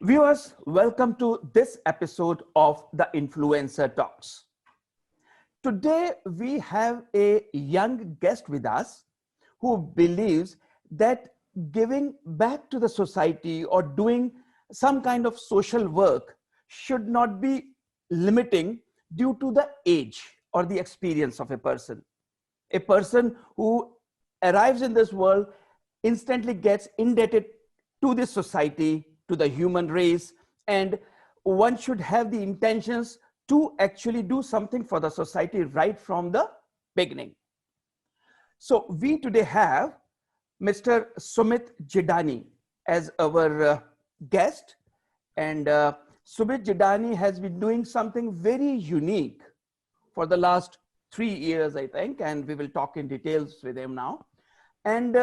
Viewers, welcome to this episode of the Influencer Talks. Today, we have a young guest with us who believes that giving back to the society or doing some kind of social work should not be limiting due to the age or the experience of a person. A person who arrives in this world instantly gets indebted to this society, to the human race, and one should have the intentions to actually do something for the society right from the beginning. So we today have Mr. Sumit Jidani as our guest, and Sumit Jidani has been doing something very unique for the last 3 years, I think, and we will talk in details with him now. And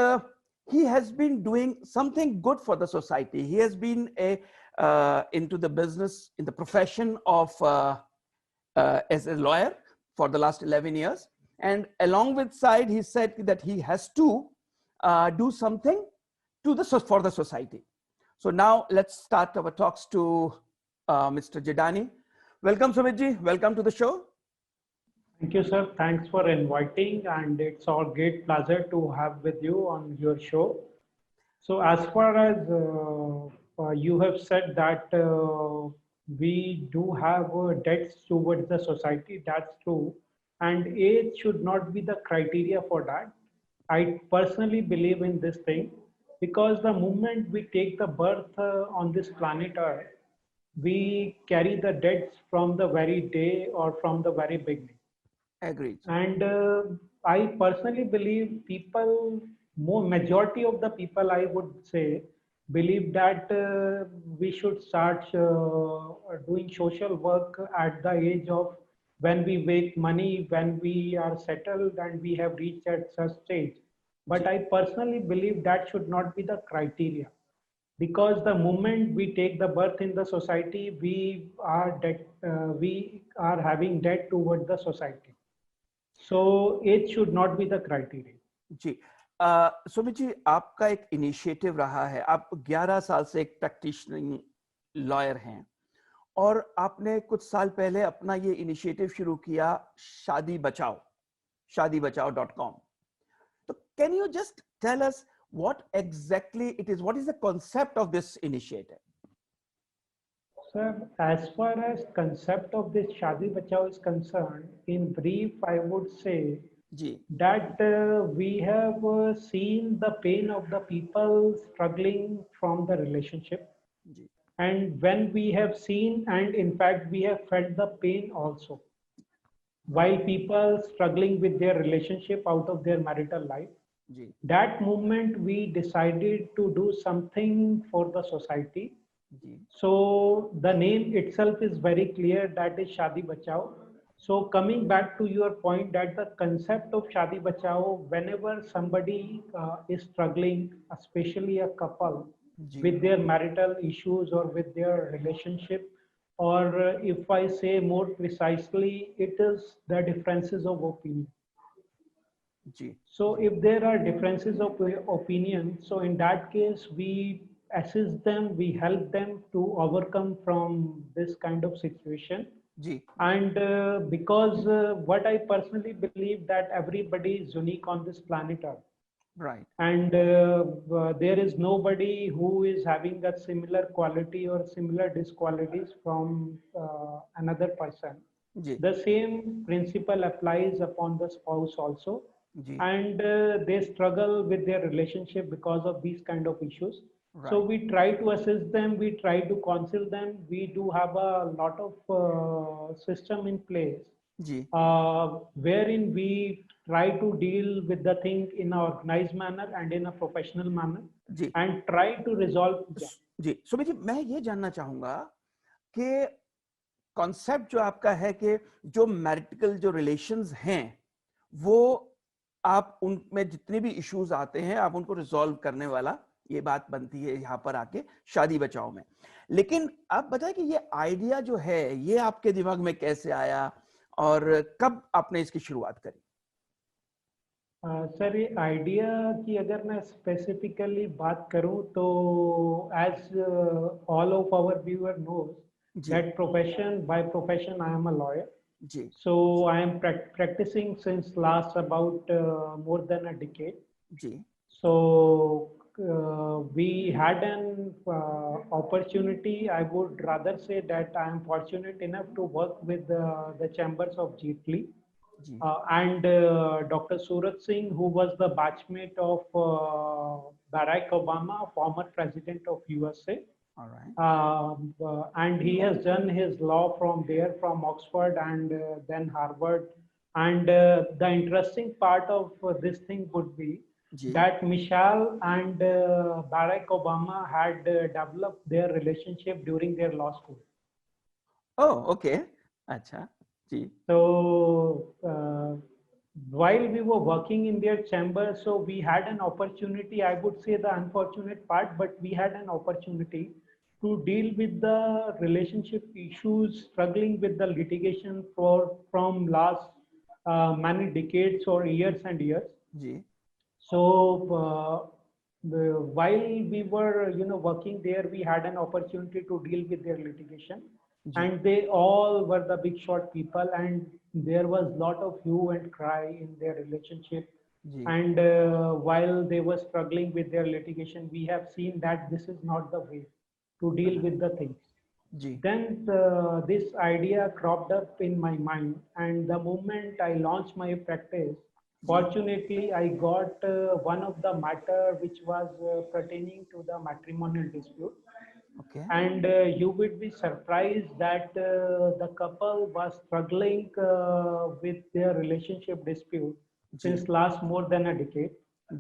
he has been doing something good for the society. He has been into the business, in the profession of as a lawyer for the last 11 years. And along with side, he said that he has to do something for the society. So now let's start our talks to Mr. Jidani. Welcome, Sumitji. Welcome to the show. Thank you, sir. Thanks for inviting, and it's our great pleasure to have with you on your show. So, as far as you have said that we do have debts towards the society, that's true, and age should not be the criteria for that. I personally believe in this thing because the moment we take the birth on this planet Earth, we carry the debts from the very day or from the very beginning. Agreed. And I personally believe majority of the people, I would say, believe that we should start doing social work at the age of when we make money, when we are settled and we have reached at such stage. But I personally believe that should not be the criteria, because the moment we take the birth in the society, we are having debt towards the society. So age should not be the criteria. जी, सुमित जी, आपका एक initiative रहा है. आप 11 साल से एक practitioner lawyer हैं और आपने कुछ साल पहले अपना ये इनिशिएटिव शुरू किया, शादी बचाओ, shadibachao.com. So can you just tell us what exactly it is? What is the concept of this initiative? Sir, as far as concept of this Shadi Bachao is concerned, in brief, I would say that we have seen the pain of the people struggling from the relationship. And when we have seen, and in fact, we have felt the pain also, while people struggling with their relationship out of their marital life, that moment we decided to do something for the society. So the name itself is very clear, that is Shadi Bachao. So coming back to your point, that the concept of Shadi Bachao, whenever somebody is struggling, especially a couple, with their marital issues or with their relationship, or if I say more precisely, it is the differences of opinion. So if there are differences of opinion, so in that case, we assist them, we help them to overcome from this kind of situation. And because what I personally believe, that everybody is unique on this planet Earth. Right. And there is nobody who is having a similar quality or similar disqualities from another person. The same principle applies upon the spouse also. And they struggle with their relationship because of these kind of issues. Right. So we try to assist them, we try to counsel them. We do have a lot of system in place wherein we try to deal with the thing in an organized manner and in a professional manner and try to resolve. जी, सुमित जी, मैं ये जानना चाहूंगा कि concept जो आपका है कि जो मैरिटल जो रिलेशंस हैं, वो आप उनमें जितने भी इश्यूज आते हैं आप उनको रिजॉल्व करने वाला ये बात बनती है यहाँ पर आके शादी बचाओ में. लेकिन आप बताएं कि ये आइडिया जो है ये आपके दिमाग में कैसे आया और कब आपने इसकी शुरुआत करी? सर ये आइडिया की अगर मैं स्पेसिफिकली बात करूं तो as all of our viewer knows जी that profession by profession I am a lawyer. जी So I am practicing since last about more than a decade. जी So we had an opportunity. I would rather say that I am fortunate enough to work with the chambers of Jeetli ji. and Dr. Surat Singh, who was the batchmate of Barack Obama, former president of USA. All right. And he has done his law from there, from Oxford and then Harvard. And the interesting part of this thing would be जी that Michelle and Barack Obama had developed their relationship during their law school. Oh okay अच्छा जी So while we were working in their chamber, so we had an opportunity, I would say the unfortunate part, but we had an opportunity to deal with the relationship issues, struggling with the litigation from last many decades or years and years. जी So while we were, working there, we had an opportunity to deal with their litigation, जी and they all were the big shot people, and there was lot of hue and cry in their relationship. जी And while they were struggling with their litigation, we have seen that this is not the way to deal with the things. जी Then this idea cropped up in my mind, and the moment I launched my practice, जी fortunately, I got one of the matter which was pertaining to the matrimonial dispute. Okay And you would be surprised that the couple was struggling with their relationship dispute जी since last more than a decade.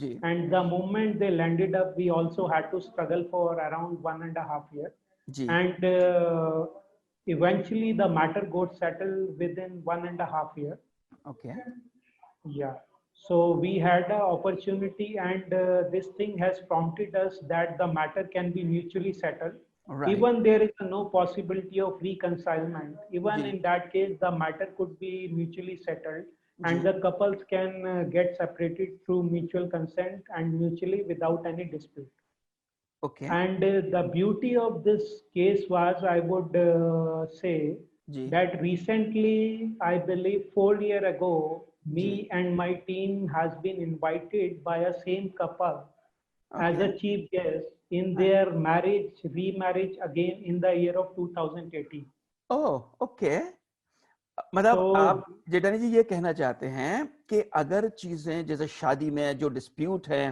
जी And the moment they landed up, we also had to struggle for around 1.5 years. जी And eventually, the matter got settled within 1.5 years. Okay Yeah. So we had an opportunity, and this thing has prompted us that the matter can be mutually settled. Right Even there is no possibility of reconcilement. Even जी in that case, the matter could be mutually settled, जी and the couples can get separated through mutual consent and mutually without any dispute. Okay And the beauty of this case was, I would say, जी that recently, I believe 4 years ago, जी me and my team has been invited by a same couple as okay a chief guest in their remarriage again in the year of 2018. Oh okay मतलब आप So, जेठानी जी ये कहना चाहते हैं कि अगर चीजें जैसे शादी में जो डिस्प्यूट है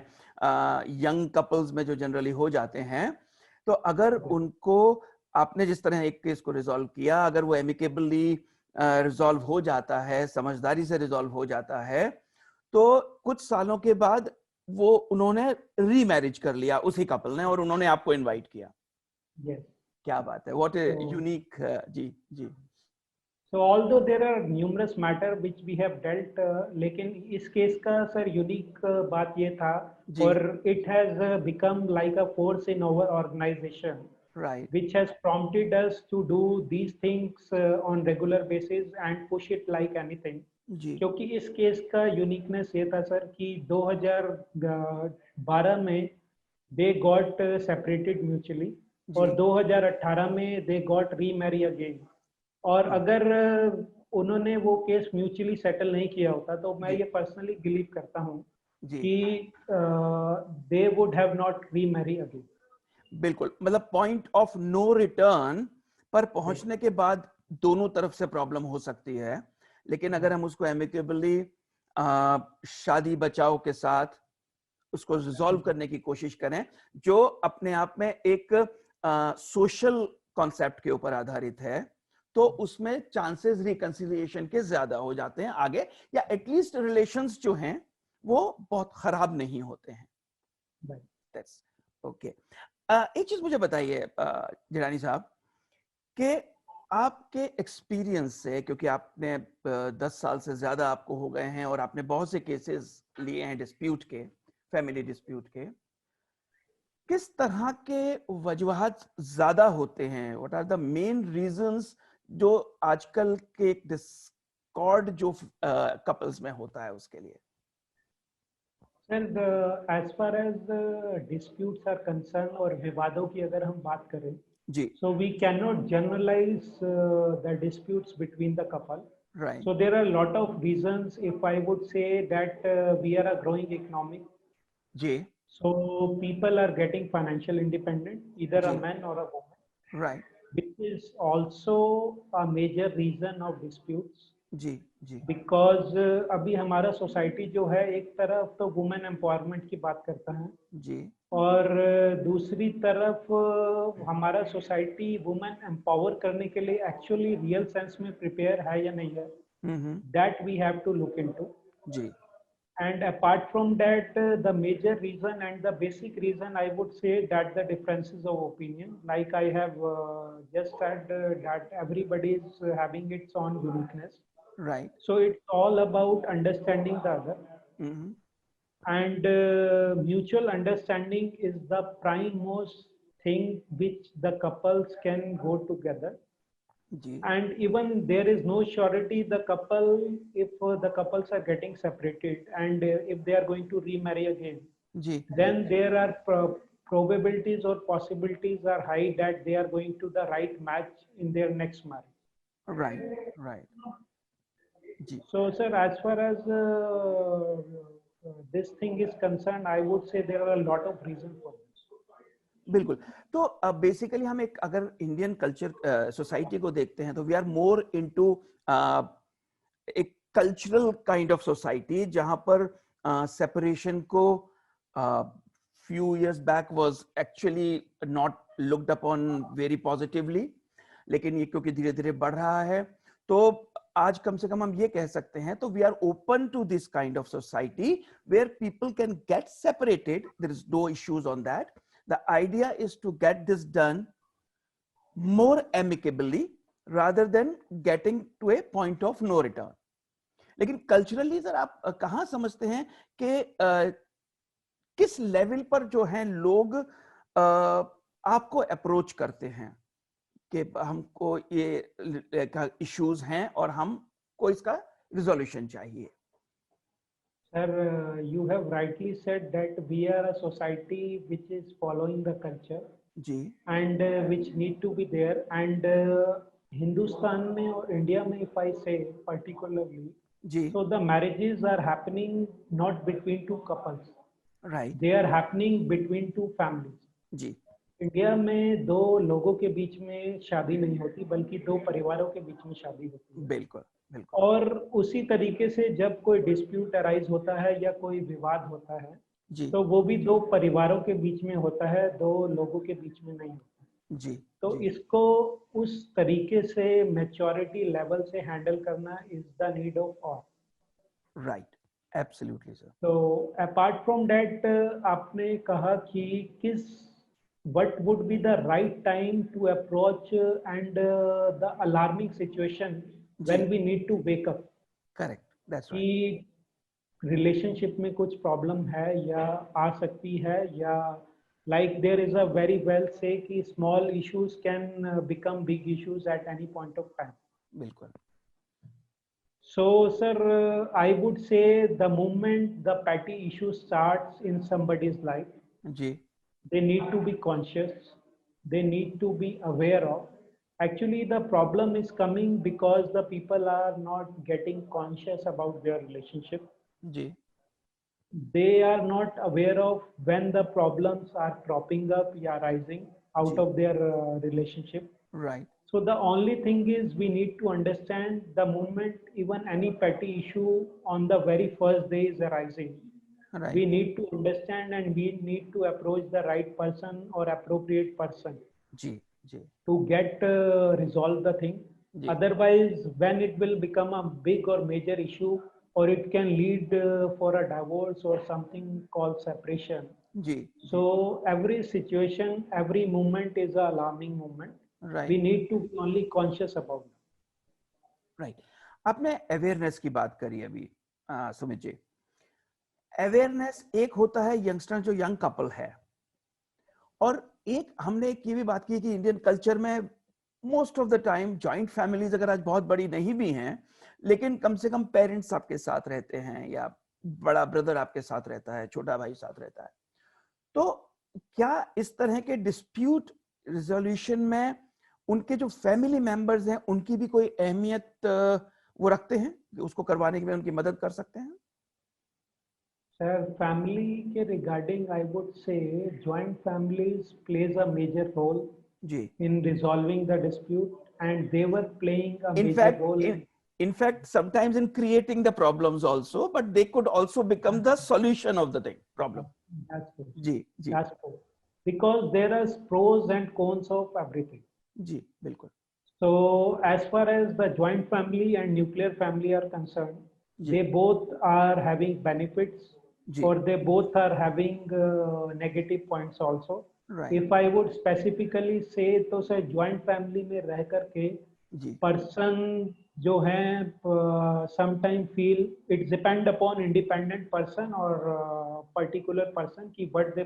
यंग कपल्स में जो जनरली हो जाते हैं तो अगर उनको आपने जिस तरह एक केस को रिजॉल्व किया अगर वो एमिकेबली रिजॉल्व हो जाता है समझदारी से रिजॉल्व हो जाता है तो कुछ सालों के बाद वो उन्होंने रीमैरिज कर लिया उसी कपल ने और उन्होंने आपको इनवाइट किया yes. क्या बात है व्हाट ए So, यूनिक जी जी So although there are numerous matter which we have dealt, लेकिन इस केस का सर यूनिक बात ये था जी और it has become like a force in our organization right which has prompted us to do these things on regular basis and push it like anything. जी क्योंकि इस case का यूनिकनेस ये था सर कि 2012 में they got separated mutually और 2018 में they got remarry again. और अगर उन्होंने वो केस म्यूचुअली सेटल नहीं किया होता तो मैं ये पर्सनली बिलीव करता हूँ कि they would have not remarry again बिल्कुल मतलब पॉइंट ऑफ नो रिटर्न पर पहुंचने के बाद दोनों तरफ से प्रॉब्लम हो सकती है लेकिन अगर हम उसको एमिकेबली शादी बचाओ के साथ उसको रिजॉल्व करने की कोशिश करें जो अपने आप में एक सोशल कॉन्सेप्ट के ऊपर आधारित है तो उसमें चांसेस रिकंसिलिएशन के ज्यादा हो जाते हैं आगे या एटलीस्ट रिलेशंस जो हैं वो बहुत खराब नहीं होते हैं ओके एक चीज मुझे बताइए जिलानी साहब कि आपके एक्सपीरियंस से क्योंकि आपने 10 साल से ज्यादा आपको हो गए हैं और आपने बहुत से केसेस लिए हैं डिस्प्यूट के फैमिली डिस्प्यूट के किस तरह के वजूहात ज्यादा होते हैं what are the main reasons जो आजकल के डिस्कॉर्ड जो कपल्स में होता है उसके लिए? And as far as the disputes are concerned और विवादों की अगर हम बात करें, जी, so we cannot generalize the disputes between the couple. right. So there are a lot of reasons. If I would say that we are a growing economy, जी, so people are getting financial independent, either a जी, man or a woman, right. which is also a major reason of disputes. जी, जी, because अभी हमारा society जो है एक तरफ तो वुमेन एम्पावरमेंट की बात करता है जी, और दूसरी तरफ हमारा सोसाइटी वुमेन एम्पावर करने के लिए एक्चुअली रियल सेंस में प्रिपेयर है या नहीं है, that we have to look into. जी, And apart from that, the major reason and the basic reason I would say that the differences of opinion, like I have just said, that everybody is having its own uniqueness. right. So it's all about understanding the other. And mutual understanding is the prime most thing which the couples can go together. जी, And even there is no surety the couple, if the couples are getting separated and if they are going to remarry again, जी, then there are probabilities or possibilities are high that they are going to the right match in their next marriage. right, right. जी, So, sir, as far as this thing is concerned, I would say there are a lot of reasons for this. बिल्कुल. तो basically हम एक अगर Indian culture society को देखते हैं तो वी आर मोर इनटू एक कल्चरल काइंड ऑफ सोसाइटी जहां पर सेपरेशन को few years back was actually not looked upon very positively, लेकिन ये क्योंकि धीरे धीरे बढ़ रहा है तो आज कम से कम हम ये कह सकते हैं तो we are open to this kind of society where people can get separated. There is no issues on that. The idea is to get this done more amicably rather than getting to a point of no return. लेकिन culturally sir आप कहां समझते हैं कि किस level पर जो है लोग आपको अप्रोच करते हैं कि हमको ये इश्यूज हैं और हमको इसका रिजोल्यूशन चाहिए? Sir, you have rightly said that we are a society which is following the culture ji, and which need to be there. And Hindustan में और India में, if I say particularly, जी, so the marriages are happening not between two couples. right. They are happening between two families. Ji, India में दो लोगों के बीच में शादी नहीं होती बल्कि दो परिवारों के बीच में शादी होती है. बिल्कुल, बिल्कुल. और उसी तरीके से जब कोई डिस्प्यूट अराइज होता है या कोई विवाद होता है जी, तो वो भी दो परिवारों के बीच में होता है, दो लोगों के बीच में नहीं होता. जी, तो जी. इसको उस तरीके से मैच्योरिटी लेवल से हैंडल करना is the need of all. Right, absolutely sir. तो अपार्ट फ्रॉम दैट आपने कहा कि किस what would be the right time to approach and the alarming situation when we need to wake up. Correct, that's right. कि relationship में कुछ problem है या आ सकती है या like there is a very well say कि small issues can become big issues at any point of time. बिल्कुल. So sir, I would say the moment the petty issue starts in somebody's life, जी, they need to be conscious, they need to be aware of. Actually the problem is coming because the people are not getting conscious about their relationship. जी, They are not aware of when the problems are cropping up or rising out of their relationship. Right. So the only thing is we need to understand the moment even any petty issue on the very first day is arising, right. we need to understand and we need to approach the right person or appropriate person जी, जी, to get resolve the thing. जी. Otherwise, when it will become a big or major issue, or it can lead for a divorce or something called separation. जी, So every situation, every moment is an alarming moment. Right. We need to be only conscious about it. Right. आपने awareness की बात करी अभी Sumit ji. Awareness एक होता है youngster जो यंग कपल है और एक हमने एक ये भी बात की कि इंडियन कल्चर में most of the time joint families अगर आज बहुत बड़ी नहीं भी हैं लेकिन कम से कम पेरेंट्स आपके साथ रहते हैं, या बड़ा ब्रदर आपके साथ रहता है, छोटा भाई साथ रहता है। तो क्या इस तरह के डिस्प्यूट रिजोल्यूशन में उनके जो फैमिली मेंबर्स हैं उनकी भी कोई अहमियत वो रखते हैं, उसको करवाने में उनकी मदद कर सकते हैं? सर, फैमिली के regarding I would say joint families plays a major role जी, in resolving the dispute, and they were playing a in major fact role in fact sometimes in creating the problems also, but they could also become the solution of the thing problem. that's true. जी, जी, That's true. Because there are pros and cons of everything. जी, बिल्कुल। So as far as the joint family and nuclear family are concerned, जी, they both are having benefits, जी, or they both are having negative points also. right, If I would specifically say, तो sir joint family में रह करके जी, person जो है sometime feel it depend upon independent person or particular person कि what they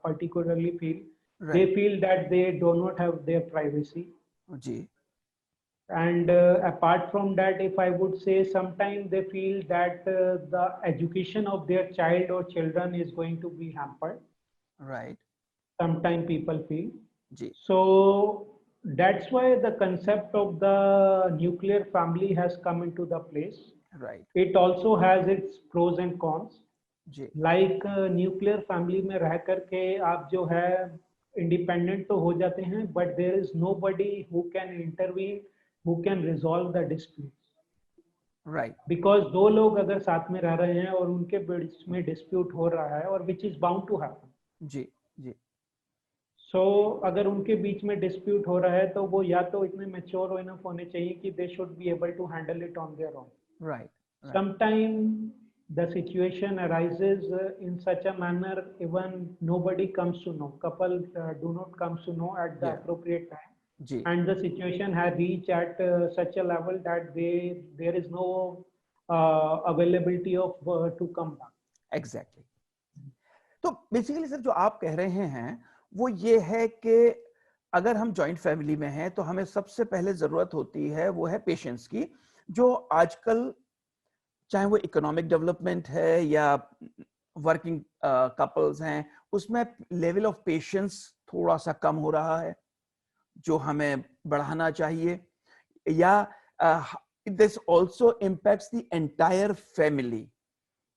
particularly feel. They right, feel that they do not have their privacy. जी, And apart from that, if I would say, sometimes they feel that the education of their child or children is going to be hampered. right, Sometimes people feel. जी, So that's why the concept of the nuclear family has come into the place. right, It also has its pros and cons. जी, Like nuclear family में रह करके आप जो है independent तो हो जाते हैं, but there is nobody who can intervene, who can resolve the dispute. right, because दो लोग अगर साथ में रह रहे हैं और उनके बीच में डिस्प्यूट हो रहा है, और which is bound to happen. जी, जी, सो अगर उनके बीच में डिस्प्यूट हो रहा है, तो वो या तो इतने मैच्योर इनफ होने चाहिए कि they should be able to handle it on their own. right, right, Sometimes the situation arises in such a manner even nobody comes to know. Couple do not comes to know at the yeah, appropriate time, जी, and the situation has reached at such a level that there is no availability of to come back. Exactly. तो basically sir जो आप कह रहे हैं वो ये है कि अगर हम जॉइंट फैमिली में हैं तो हमें सबसे पहले जरूरत होती है वो है पेशेंस की, जो आजकल चाहे वो इकोनॉमिक डेवलपमेंट है या वर्किंग कपल्स हैं उसमें लेवल ऑफ पेशेंस थोड़ा सा कम हो रहा है, जो हमें बढ़ाना चाहिए। या this also impacts the entire family.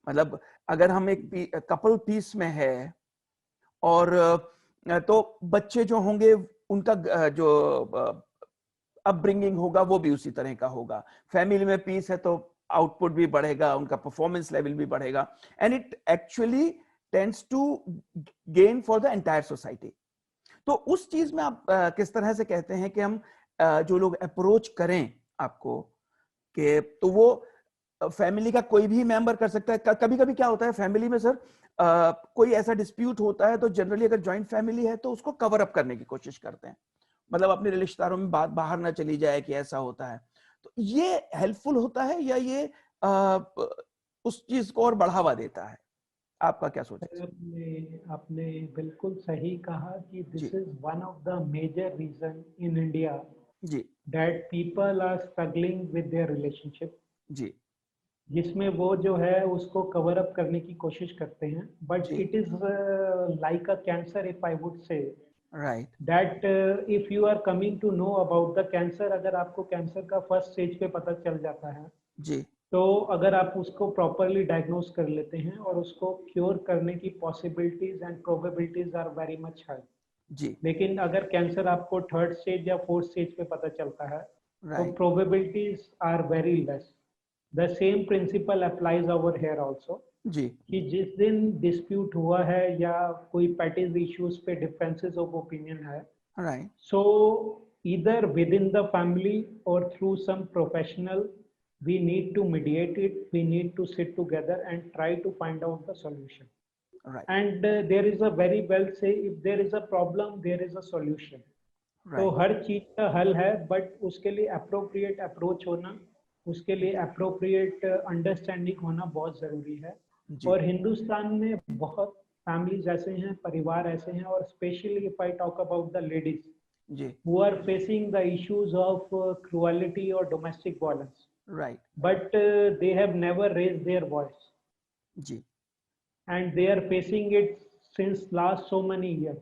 मतलब अगर हम एक कपल पीस में है और तो बच्चे जो होंगे उनका जो अपब्रिंगिंग होगा वो भी उसी तरह का होगा। फैमिली में पीस है तो आउटपुट भी बढ़ेगा, उनका परफॉर्मेंस लेवल भी बढ़ेगा, and it actually tends to gain for the entire society. तो उस चीज में आप किस तरह से कहते हैं कि हम जो लोग अप्रोच करें आपको कि तो वो फैमिली का कोई भी मेंबर कर सकता है? कभी कभी क्या होता है फैमिली में सर, कोई ऐसा डिस्प्यूट होता है तो जनरली अगर जॉइंट फैमिली है तो उसको कवर अप करने की कोशिश करते हैं, मतलब अपने रिश्तेदारों में बात बाहर ना चली जाए कि ऐसा होता है। तो ये हेल्पफुल होता है या ये उस चीज को और बढ़ावा देता है? आपका क्या सोच है? आपने बिल्कुल सही कहा कि जी, this is one of the major reason in India जी, that people are struggling with their relationship, जी, जिसमें वो जो है उसको कवर अप करने की कोशिश करते हैं, बट जी, it is like a cancer. If I would say right, that if you are coming to know about the cancer, अगर आपको कैंसर का फर्स्ट स्टेज पे पता चल जाता है, जी, तो अगर आप उसको प्रॉपरली डायग्नोज कर लेते हैं और उसको क्योर करने की possibilities and probabilities are very much high. जी, लेकिन अगर कैंसर आपको थर्ड स्टेज या फोर्थ स्टेज पे पता चलता है, तो right, probabilities are very less. The same principle applies over here also, जी, कि जिस दिन डिस्प्यूट हुआ है या कोई पैटेज इश्यूज पे डिफरेंसेस ऑफ ओपिनियन है, right, so either within the family or through some professional, we need to mediate it, we need to sit together and try to find out the solution. Right, And there is a very well say, if there is a problem there is a solution. तो right, हर चीज का हल है, but उसके लिए appropriate approach होना, उसके लिए अप्रोप्रिएट अंडरस्टैंडिंग होना बहुत जरूरी है. जी, और हिंदुस्तान में बहुत फैमिलीज ऐसे हैं, परिवार ऐसे हैं, और specially if I talk about the ladies जी, who are facing the issues of cruelty or domestic violence. Right. But they have never raised their voice. जी. And they are facing it since last so many years.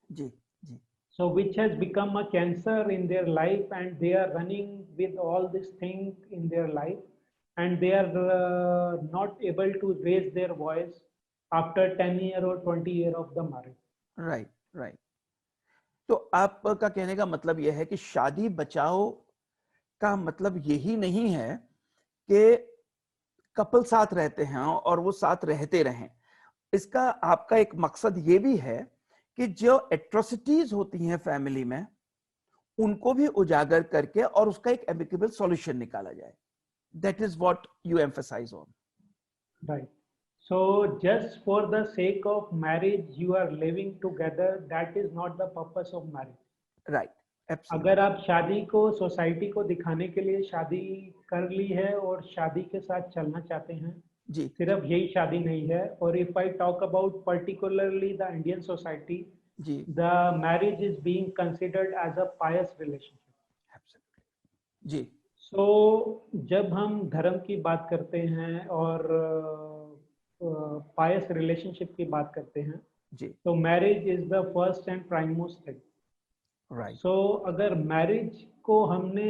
जी. जी. So which has become a cancer in their life, and they are running with all these things in their life, and they are not able to raise their voice after 10 year or 20 year of the marriage. Right. Right. तो आपका कहने का मतलब यह है कि शादी बचाओ का मतलब यही नहीं है कि कपल साथ रहते हैं और वो साथ रहते रहें. इसका आपका एक मकसद ये भी है कि जो एट्रोसिटीज होती हैं फैमिली में उनको भी उजागर करके और उसका एक एमिकेबल सॉल्यूशन निकाला जाए. That is what you emphasize on. Right. So just for the sake of marriage you are living together, that is not the purpose of marriage. Right. Absolutely. अगर आप शादी को सोसाइटी को दिखाने के लिए शादी कर ली है और शादी के साथ चलना चाहते हैं जी. सिर्फ यही शादी नहीं है. और if I talk about particularly the Indian society, जी. The marriage is being considered as a pious relationship. Absolutely. जी. सो जब हम धर्म की बात करते हैं और पायस रिलेशनशिप की बात करते हैं जी. तो marriage is the first and primemost thing. Right. So अगर मैरिज को हमने,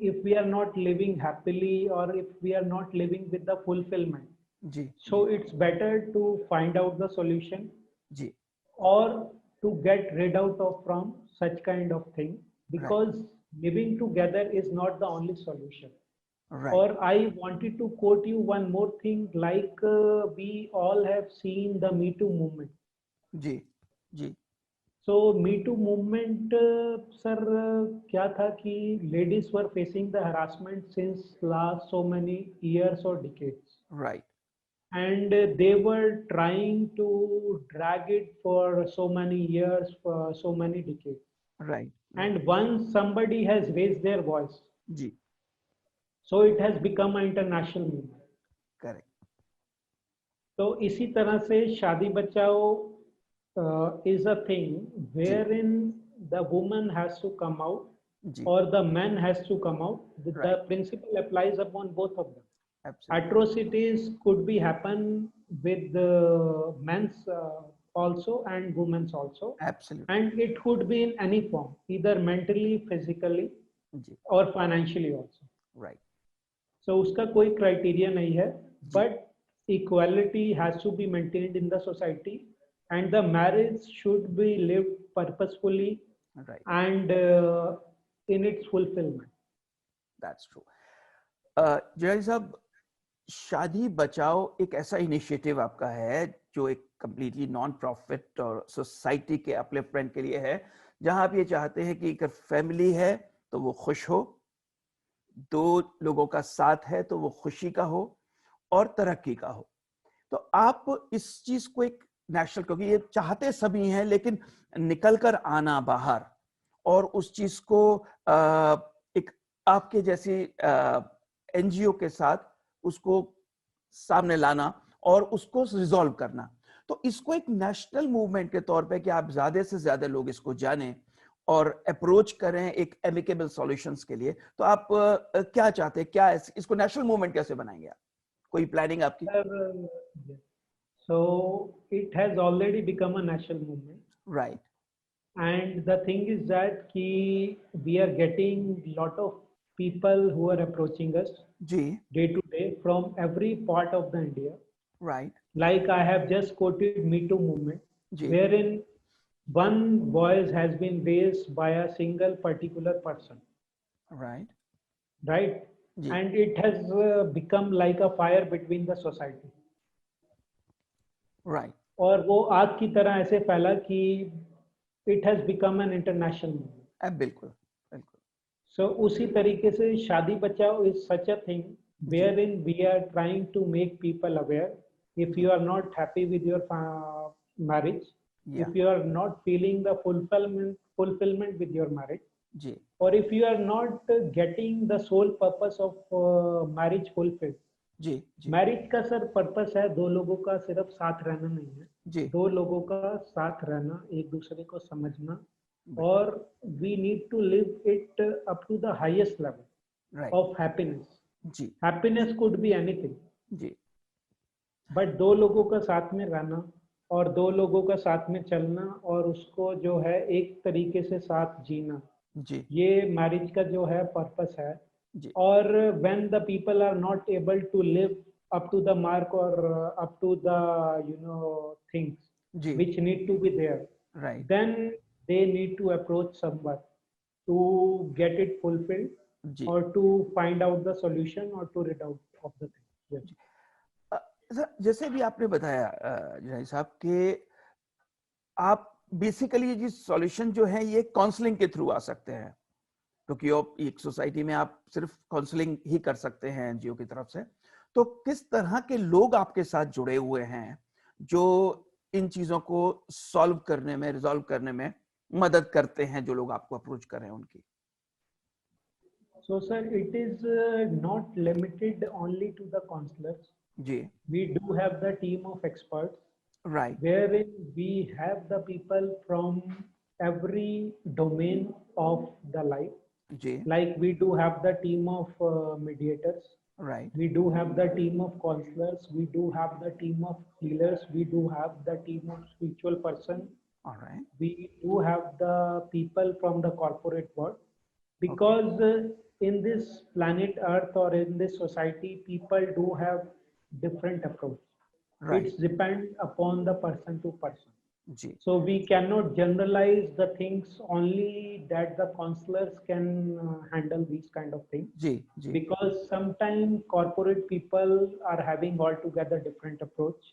if we are not living happily or if we are not living with the fulfillment, ji. so it's better to find out the solution ji. or to get rid out of from such kind of thing, because living together is not the only solution. Right. Or I wanted to quote you one more thing, like we all have seen the Me Too movement. जी. जी. So Me Too movement, sir, क्या था कि ladies were facing the harassment since last so many years or decades. Right. And they were trying to drag it for so many years, for so many decades. Right. And once somebody has raised their voice, ji. so it has become an international movement. Correct. तो इसी तरह से शादी बचाओ is a thing wherein the woman has to come out ji. or the man has to come out. The Right. principle applies upon both of them. Absolutely. Atrocities could be happen with the men's also and women's also. Absolutely. And it could be in any form, either mentally, physically ji. or financially also. Right. So उसका कोई criteria नहीं है, but equality has to be maintained in the society, and the marriage should be lived purposefully. Right. And in its fulfillment. That's true. जय साहब, शादी बचाओ एक ऐसा इनिशिएटिव आपका है जो एक कंप्लीटली नॉन प्रॉफिट और सोसाइटी के अपलिफ्टमेंट के लिए है, जहां आप ये चाहते हैं कि अगर फैमिली है तो वो खुश हो, दो लोगों का साथ है तो वो खुशी का हो और तरक्की का हो. तो आप इस चीज को एक नेशनल, क्योंकि ये चाहते सभी हैं, लेकिन निकल कर आना बाहर और उस चीज को एक आपके जैसी एनजीओ के साथ उसको सामने लाना और उसको रिजॉल्व करना, तो इसको एक नेशनल मूवमेंट के तौर पे कि आप ज्यादा से ज्यादा लोग इसको जानें और अप्रोच करें एक एमिकेबल सॉल्यूशंस के लिए, तो आप क्या चाहते हैं, क्या इसको नेशनल मूवमेंट कैसे बनाएंगे आप? कोई प्लानिंग आपकी? So it has already become a national movement. Right. And the thing is that we are getting lot of people who are approaching us day to day from every part of the India. Right. Like I have just quoted Me Too movement, wherein one voice has been raised by a single particular person. Right. Right. And it has become like a fire between the society. Right. और वो आग की तरह ऐसे फैला कि it has become an international movement. बिल्कुल, बिल्कुल. So उसी तरीके से शादी बचाओ is such a thing wherein we are trying to make people aware. If you are not happy with your marriage, if you are not feeling the fulfillment with your marriage, or if you are not getting the sole purpose of marriage fulfilled. Marriage का sir purpose है दो लोगों का सिर्फ साथ रहना नहीं है, दो लोगों का साथ रहना, एक दूसरे को समझना, और we need to live it up to the highest level of happiness. जी. Happiness could be anything. जी. बट दो लोगों का साथ में रहना और दो लोगों का साथ में चलना और उसको जो है एक तरीके से साथ जीना, जी. ये मैरिज का जो है पर्पस है. जी. और when the people are not able to live up to the mark or up to the things जी. which need to be there, Right. then they need to approach someone to get it fulfilled जी. or to find out the solution or to rid out of the thing. Yes. Sir, जैसे भी आपने बताया जुनैद साहब कि आप basically ये solution जो है ये काउंसलिंग के थ्रू आ सकते हैं, क्योंकि आप एक सोसाइटी में आप सिर्फ काउंसलिंग ही कर सकते हैं एनजीओ की तरफ से. तो किस तरह के लोग आपके साथ जुड़े हुए हैं जो इन चीजों को सॉल्व करने में, रिजॉल्व करने में मदद करते हैं, जो लोग आपको अप्रोच कर रहे हैं उनकी? So sir, it is not limited only to the counselors. Ji. We do have the team of experts, right, wherein we have the people from every domain of the life. Ji. Like we do have the team of mediators. right, We do have the team of counselors. We do have the team of healers. We do have the team of spiritual person. all right, We do have the people from the corporate world, because in this planet Earth or in this society, people do have different approach. right, It's depend upon the person to person. Ji. So we cannot generalize the things only that the counselors can handle these kind of things, ji. Ji. because sometimes corporate people are having altogether different approach.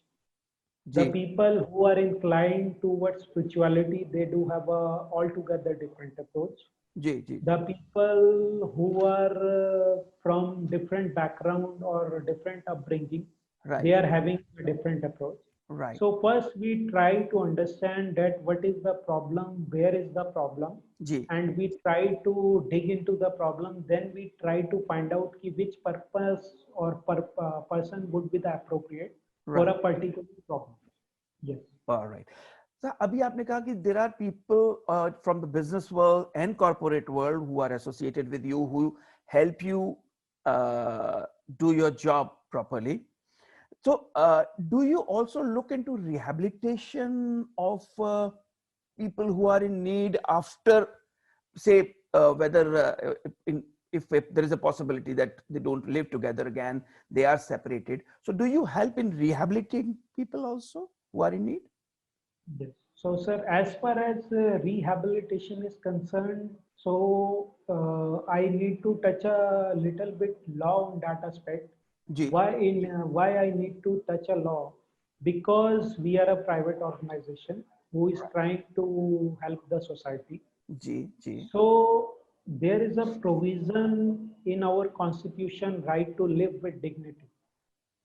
The ji. people who are inclined towards spirituality, they do have a altogether different approach. Ji. Ji. The people who are from different background or different upbringing, right, they are having a different approach. right, So first we try to understand that what is the problem, where is the problem, ji. and we try to dig into the problem. Then we try to find out which purpose or person would be the appropriate for a right, particular problem. Yes. all right. So अभी आपने कहा कि there are people from the business world and corporate world who are associated with you, who help you do your job properly. So do you also look into rehabilitation of people who are in need after, say, whether if there is a possibility that they don't live together again, they are separated. So do you help in rehabilitating people also who are in need? Yes. So, sir, as far as rehabilitation is concerned, so I need to touch a little bit law on that aspect. Ji. Why I need to touch a law? Because we are a private organization who is trying to help the society. जी. जी. So there is a provision in our constitution, right to live with dignity.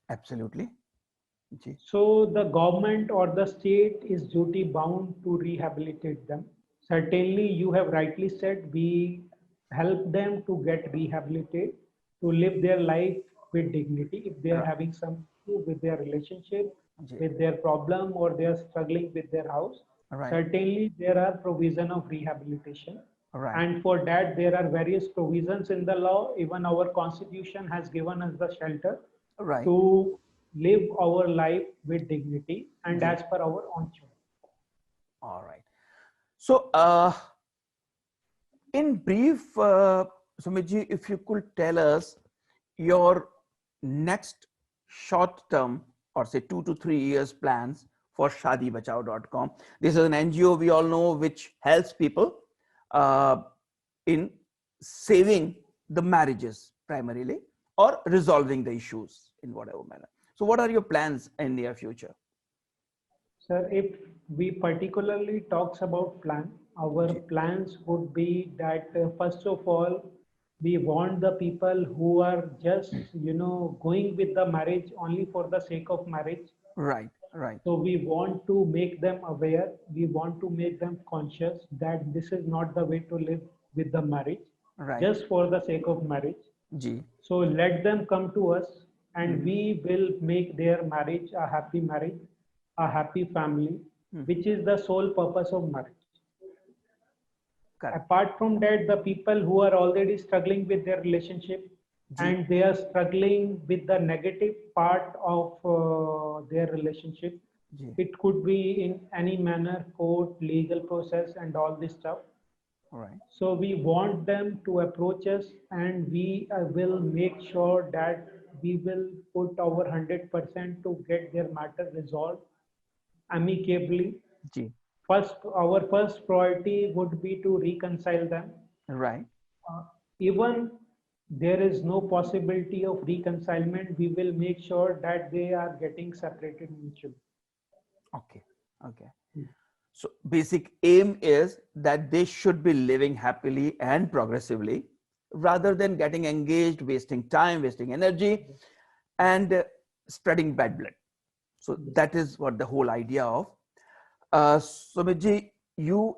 Absolutely. Ji. So the government or the state is duty bound to rehabilitate them. Certainly, you have rightly said, we help them to get rehabilitated, to live their life with dignity. If they are having some issue with their relationship, with their problem, or they are struggling with their house, right, certainly there are provision of rehabilitation. right, And for that, there are various provisions in the law. Even our constitution has given us the shelter right, to live our life with dignity and ji. as per our own choice. All right. So, in brief, Sumit ji, if you could tell us your next short term or say 2 to 3 years plans for ShadiBachao.com. This is an NGO we all know which helps people in saving the marriages primarily or resolving the issues in whatever manner. So what are your plans in near future? Sir, if we particularly talks about plan, our plans would be that first of all, we want the people who are just, going with the marriage only for the sake of marriage. Right, right. So we want to make them aware. We want to make them conscious that this is not the way to live with the marriage, right, just for the sake of marriage. Ji. So let them come to us and we will make their marriage, a happy family, which is the sole purpose of marriage. Correct. Apart from that, the people who are already struggling with their relationship, and they are struggling with the negative part of their relationship. It could be in any manner, court, legal process, and all this stuff. All right. So we want them to approach us, and we will make sure that we will put our 100% to get their matter resolved amicably. Our first priority would be to reconcile them. Right. Even there is no possibility of reconcilement, we will make sure that they are getting separated mutually. Okay. Okay. So basic aim is that they should be living happily and progressively rather than getting engaged, wasting time, wasting energy, and spreading bad blood. So that is what the whole idea of. Sumitji, you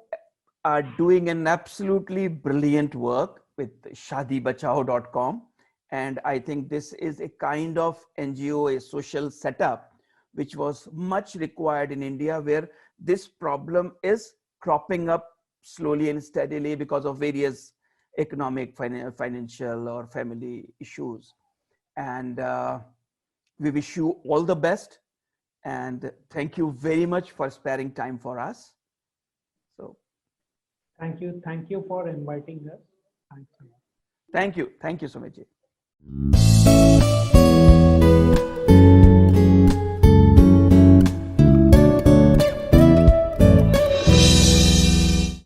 are doing an absolutely brilliant work with shadibachao.com. And I think this is a kind of NGO, a social setup, which was much required in India, where this problem is cropping up slowly and steadily because of various economic, financial or family issues. And we wish you all the best. And thank you very much for sparing time for us. So, thank you for inviting us. Thanks a lot. Thank you, Sumitji.